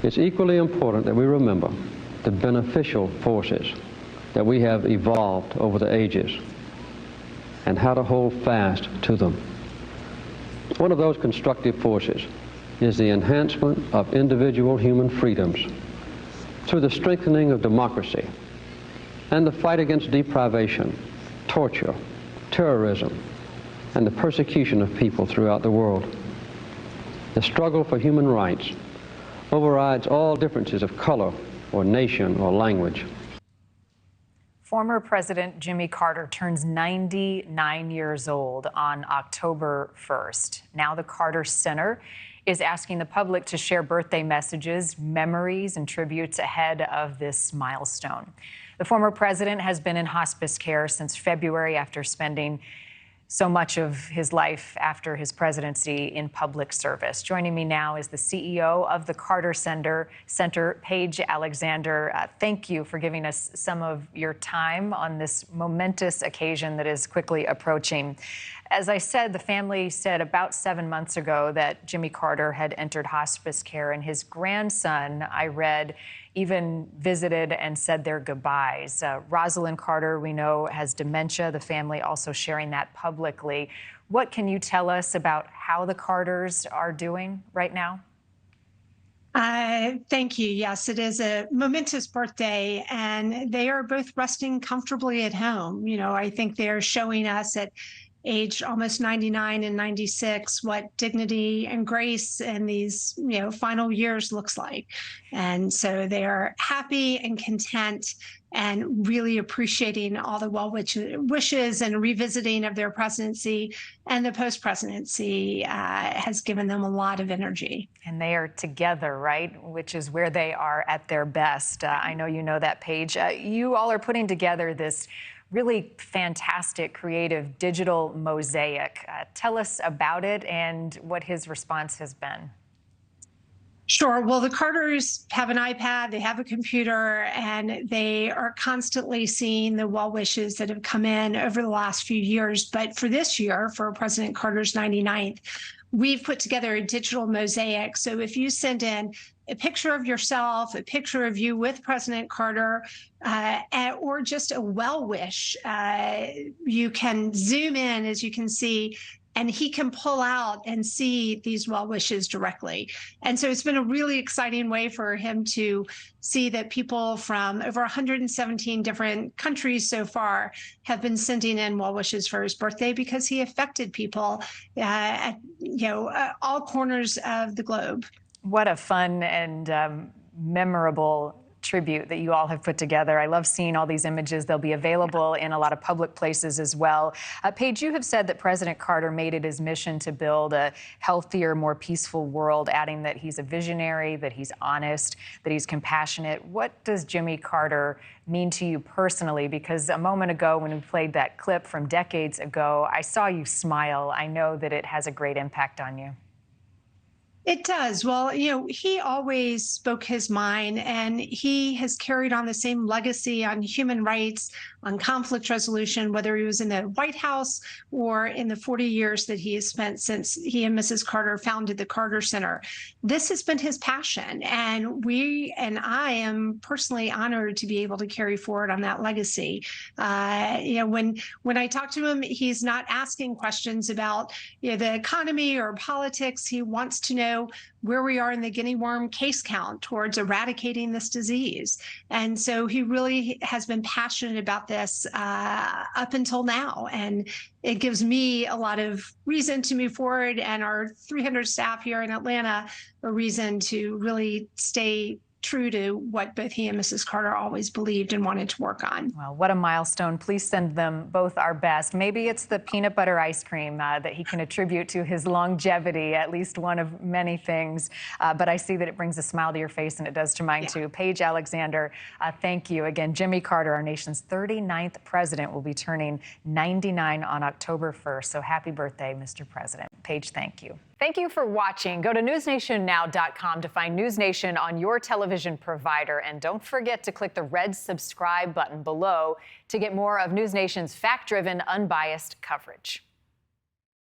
It's equally important that we remember the beneficial forces that we have evolved over the ages and how to hold fast to them. One of those constructive forces is the enhancement of individual human freedoms through the strengthening of democracy and the fight against deprivation, torture, terrorism, and the persecution of people throughout the world. The struggle for human rights overrides all differences of color or nation or language. Former President Jimmy Carter turns 99 years old on October 1st. Now the Carter Center is asking the public to share birthday messages, memories, and tributes ahead of this milestone. The former president has been in hospice care since February after spending so much of his life after his presidency in public service. Joining me now is the CEO of the Carter Center, Paige Alexander. Thank you for giving us some of your time on this momentous occasion that is quickly approaching. As I said, the family said about 7 months ago that Jimmy Carter had entered hospice care, and his grandson, I read, even visited and said their goodbyes. Rosalynn Carter, we know, has dementia, the family also sharing that publicly. What can you tell us about how the Carters are doing right now? Thank you. Yes, it is a momentous birthday, and they are both resting comfortably at home. You know, I think they're showing us at age almost 99 and 96 what dignity and grace in these final years looks like. And so they are happy and content and really appreciating all the well wishes and revisiting of their presidency, and the post-presidency has given them a lot of energy. And they are together, right? Which is where they are at their best. I know you know that, Paige. You all are putting together this really fantastic, creative digital mosaic. Tell us about it and what his response has been. Sure. Well, the Carters have an iPad, they have a computer, and they are constantly seeing the well wishes that have come in over the last few years. But for this year, for President Carter's 99th, we've put together a digital mosaic. So if you send in a picture of yourself, a picture of you with President Carter, or just a well wish, you can zoom in, as you can see, and he can pull out and see these well wishes directly. And so it's been a really exciting way for him to see that people from over 117 different countries so far have been sending in well wishes for his birthday, because he affected people at all corners of the globe. What a fun and memorable tribute that you all have put together. I love seeing all these images. They'll be available in a lot of public places as well. Paige, you have said that President Carter made it his mission to build a healthier, more peaceful world, adding that he's a visionary, that he's honest, that he's compassionate. What does Jimmy Carter mean to you personally? Because a moment ago, when we played that clip from decades ago, I saw you smile. I know that it has a great impact on you. It does. Well, he always spoke his mind, and he has carried on the same legacy on human rights, on conflict resolution, whether he was in the White House or in the 40 years that he has spent since he and Mrs. Carter founded the Carter Center. This has been his passion, and I am personally honored to be able to carry forward on that legacy. When I talk to him, he's not asking questions about the economy or politics. He wants to know where we are in the guinea worm case count towards eradicating this disease. And so he really has been passionate about this up until now. And it gives me a lot of reason to move forward, and our 300 staff here in Atlanta a reason to really stay true to what both he and Mrs. Carter always believed and wanted to work on. Well, what a milestone. Please send them both our best. Maybe it's the peanut butter ice cream that he can attribute to his longevity, at least one of many things. But I see that it brings a smile to your face, and it does to mine too. Paige Alexander, thank you. Again, Jimmy Carter, our nation's 39th president, will be turning 99 on October 1st. So happy birthday, Mr. President. Paige, thank you. Thank you for watching. Go to newsnationnow.com to find NewsNation on your television provider. And don't forget to click the red subscribe button below to get more of NewsNation's fact-driven, unbiased coverage.